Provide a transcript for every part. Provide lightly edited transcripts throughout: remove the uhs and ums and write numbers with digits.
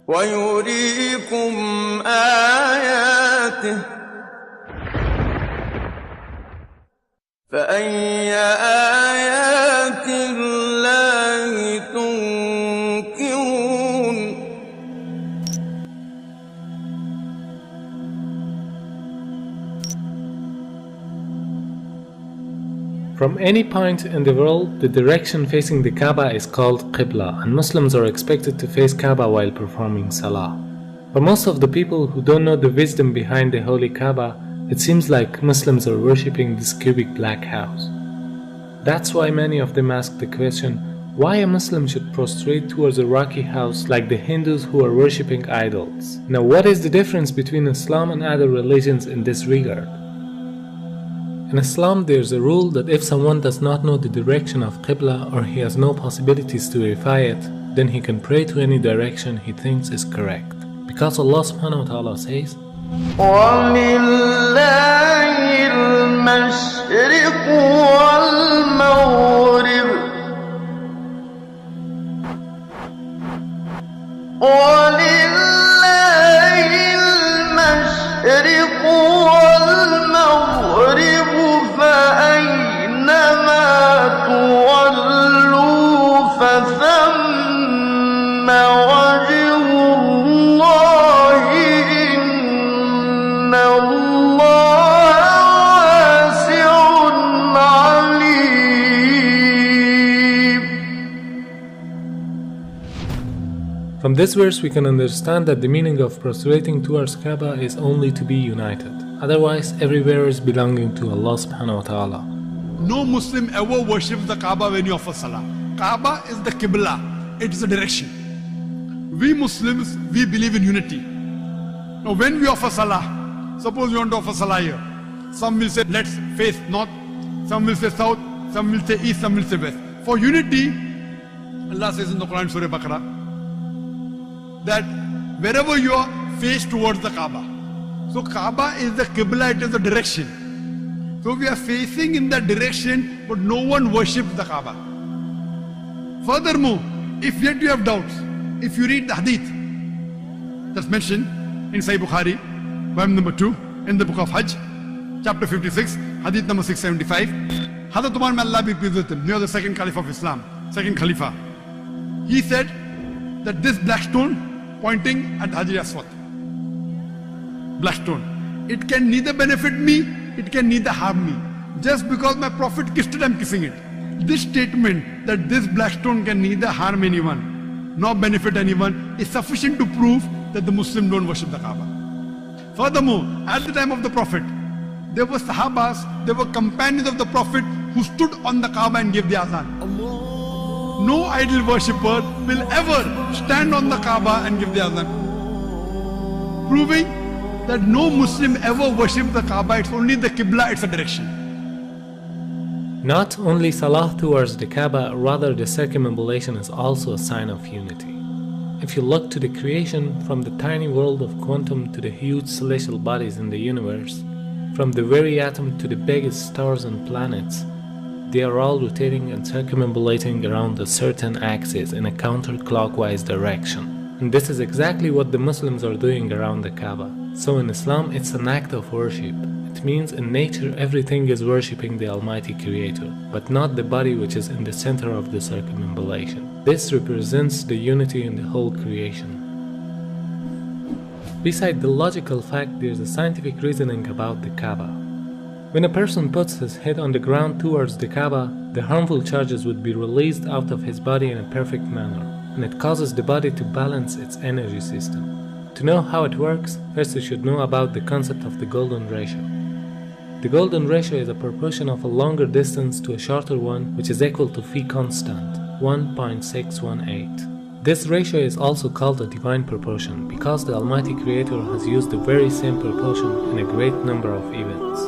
ويريكم آياته فأي آيات الله تنكرون. From any point in the world, the direction facing the Kaaba is called Qibla, and Muslims are expected to face Kaaba while performing Salah. For most of the people who don't know the wisdom behind the holy Kaaba, it seems like Muslims are worshipping this cubic black house. That's why many of them ask the question, why a Muslim should prostrate towards a rocky house like the Hindus who are worshipping idols. Now, what is the difference between Islam and other religions in this regard? In Islam, there's a rule that if someone does not know the direction of Qibla or he has no possibilities to verify it, then he can pray to any direction he thinks is correct. Because Allah subhanahu wa ta'ala says, وَلِلَّهِ الْمَشْرِقُ وَالْمَغْرِبُ وَلِلَّهِ الْمَشْرِقُ وَالْمَغْرِبُ فَأَيْنَمَا تُوَلُّوا فَثَمَّ وَجْهُ اللَّهِ إِنَّ اللَّهَ وَاسِعٌ عَلِيمٌ. From this verse we can understand that the meaning of prostrating towards Kaaba is only to be united. Otherwise, everywhere is belonging to Allah subhanahu wa ta'ala. No Muslim ever worships the Kaaba when you offer Salah. Kaaba is the Qibla, it is the direction. We Muslims, we believe in unity. Now when we offer Salah, suppose you want to offer Salah here. Some will say, let's face north, some will say south, some will say east, some will say west. For unity, Allah says in the Quran, Surah Baqarah, that wherever you are, face towards the Kaaba. So Kaaba is the Qibla, it is the direction. So we are facing in that direction, but no one worships the Kaaba. Furthermore, if yet you have doubts, if you read the Hadith that's mentioned in Sahih Bukhari, volume number 2, in the book of Hajj, chapter 56, Hadith number 675, Hazrat Umar, may Allah be pleased with him, near the second Caliph of Islam, second Khalifa, he said that this black stone pointing at Hajar Aswad, black stone, it can neither benefit me, it can neither harm me. Just because my Prophet kissed it, I am kissing it. This statement that this black stone can neither harm anyone nor benefit anyone is sufficient to prove that the Muslims don't worship the Kaaba. Furthermore, at the time of the Prophet, there were Sahabas, there were companions of the Prophet who stood on the Kaaba and gave the azan. No idol worshipper will ever stand on the Kaaba and give the azan, proving that no Muslim ever worships the Kaaba. It's only the Qibla, it's a direction. Not only Salah towards the Kaaba, rather the circumambulation is also a sign of unity. If you look to the creation, from the tiny world of quantum to the huge celestial bodies in the universe, from the very atom to the biggest stars and planets, they are all rotating and circumambulating around a certain axis in a counterclockwise direction. And this is exactly what the Muslims are doing around the Kaaba. So in Islam, it's an act of worship. It means in nature everything is worshipping the Almighty Creator, but not the body which is in the center of the circumambulation. This represents the unity in the whole creation. Beside the logical fact, there's a scientific reasoning about the Kaaba. When a person puts his head on the ground towards the Kaaba, the harmful charges would be released out of his body in a perfect manner, and it causes the body to balance its energy system. To know how it works, first you should know about the concept of the golden ratio. The golden ratio is a proportion of a longer distance to a shorter one, which is equal to phi constant, 1.618. This ratio is also called a divine proportion because the Almighty Creator has used the very same proportion in a great number of events.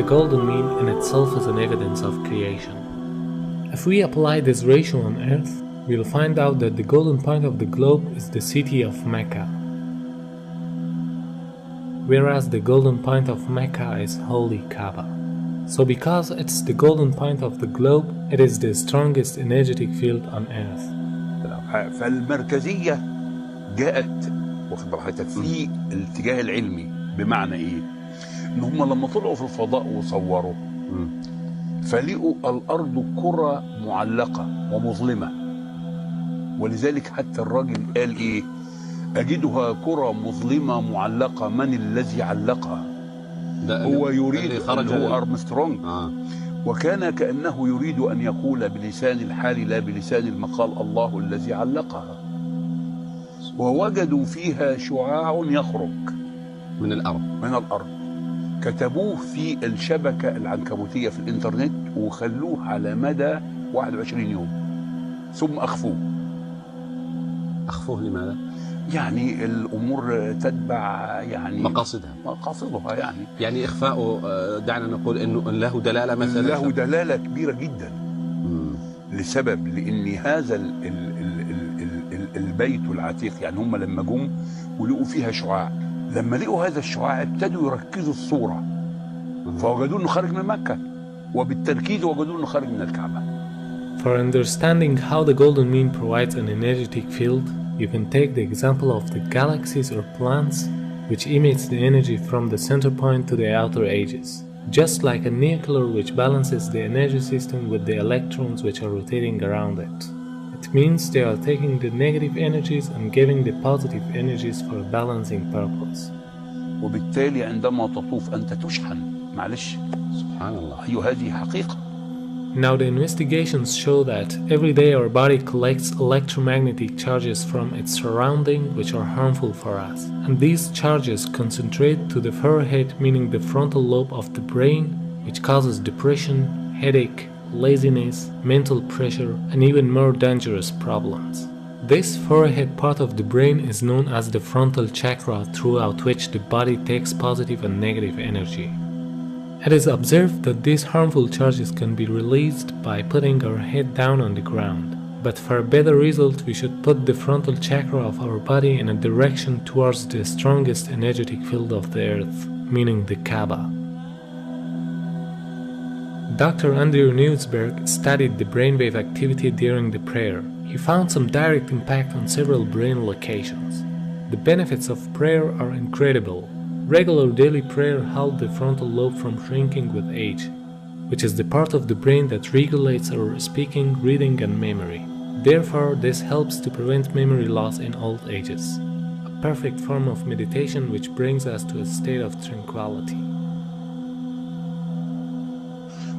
the golden mean in itself is an evidence of creation. If we apply this ratio on Earth, we'll find out that the golden point of the globe is the city of Mecca, whereas the golden point of Mecca is Holy Kaaba. So because it's the golden point of the globe, it is the strongest energetic field on Earth. فالمركزية جاءت واخد بالك في الاتجاه العلمي، بمعنى ايه؟ ان هم لما طلعوا في الفضاء وصوروا فلقوا الارض كرة معلقة ومظلمة، ولذلك حتى الراجل قال ايه؟ اجدها كرة مظلمة معلقة، من الذي علقها؟ هو يريد هو أرمسترونج. وكان كأنه يريد أن يقول بلسان الحال لا بلسان المقال الله الذي علقها. ووجدوا فيها شعاع يخرج من الأرض. كتبوه في الشبكة العنكبوتية في الإنترنت وخلوه على مدى 21 يوم ثم أخفوه. أخفوه لماذا؟ يعني الأمور تتبع يعني مقاصدها يعني إخفاؤه دعنا نقول إنه له دلالة مثلا، له دلالة كبيرة جدا. لسبب لأن هذا البيت العتيق، يعني هم لما جم ولقوا فيها شعاع، لما لقوا هذا الشعاع ابتدوا يركزوا الصورة فوجدوا إنه خارج من مكة، وبالتركيز وجدوا إنه خارج من الكعبة. For understanding how the golden mean provides an energetic field, you can take the example of the galaxies or planets, which emits the energy from the center point to the outer edges, just like a nuclear which balances the energy system with the electrons which are rotating around it. It means they are taking the negative energies and giving the positive energies for a balancing purpose. وبالتالي عندما تطوف أنت تشحن. معلش سبحان الله. أيوة هذه حقيقة. Now the investigations show that every day our body collects electromagnetic charges from its surrounding which are harmful for us. And these charges concentrate to the forehead, meaning the frontal lobe of the brain, which causes depression, headache, laziness, mental pressure, and even more dangerous problems. This forehead part of the brain is known as the frontal chakra, throughout which the body takes positive and negative energy. It is observed that these harmful charges can be released by putting our head down on the ground. But for a better result, we should put the frontal chakra of our body in a direction towards the strongest energetic field of the earth, meaning the Kaaba. Dr. Andrew Newsberg studied the brainwave activity during the prayer. He found some direct impact on several brain locations. The benefits of prayer are incredible. Regular daily prayer helps the frontal lobe from shrinking with age, which is the part of the brain that regulates our speaking, reading, and memory. Therefore, this helps to prevent memory loss in old ages, a perfect form of meditation which brings us to a state of tranquility.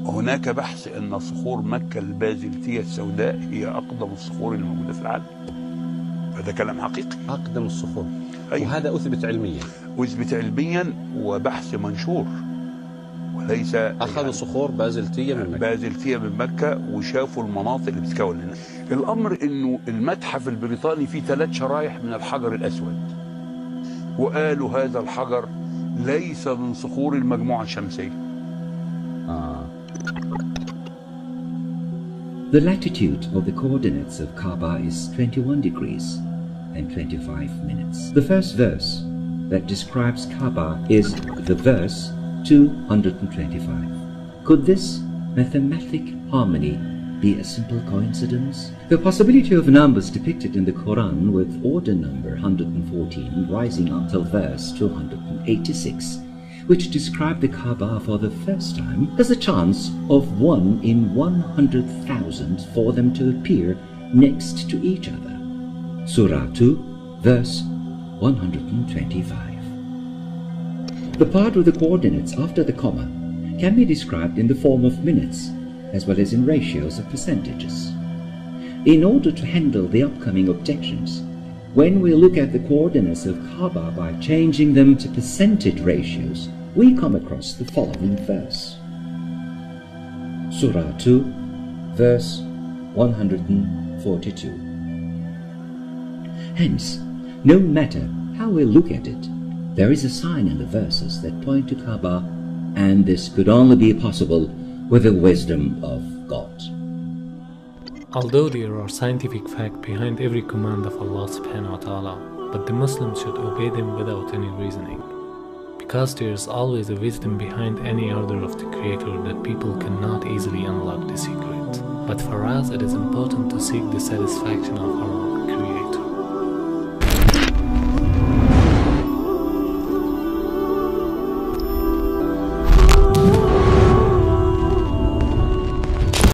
وهناك بحث أن صخور مكة البازلتية السوداء هي أقدم الصخور الموجودة في العالم. هذا كلام حقيقي. أقدم الصخور. أيوة. وهذا أثبت علميا. وبحث منشور، وليس أخذوا يعني صخور بازلتية من مكة وشافوا المناطق اللي بتتكون هنا. الأمر إنه المتحف البريطاني فيه 3 شرايح من الحجر الأسود، وقالوا هذا الحجر ليس من صخور المجموعة الشمسية. The latitude of the coordinates of Kaaba is 21 degrees and 25 minutes. The first verse that describes Kaaba is the verse 225. Could this mathematic harmony be a simple coincidence? The possibility of numbers depicted in the Quran with order number 114 rising until verse 286, which describe the Kaaba for the first time, has a chance of 1 in 100,000 for them to appear next to each other. Surah 2, verse 125. The part of the coordinates after the comma can be described in the form of minutes, as well as in ratios of percentages. In order to handle the upcoming objections, when we look at the coordinates of Kaaba by changing them to percentage ratios, we come across the following verse. Surah 2, verse 142. Hence, no matter how we look at it, there is a sign in the verses that point to Kaaba and this could only be possible with the wisdom of God. Although there are scientific facts behind every command of Allah subhanahu wa ta'ala, but the Muslims should obey them without any reasoning. Because there is always a wisdom behind any order of the Creator that people cannot easily unlock the secret. But for us it is important to seek the satisfaction of our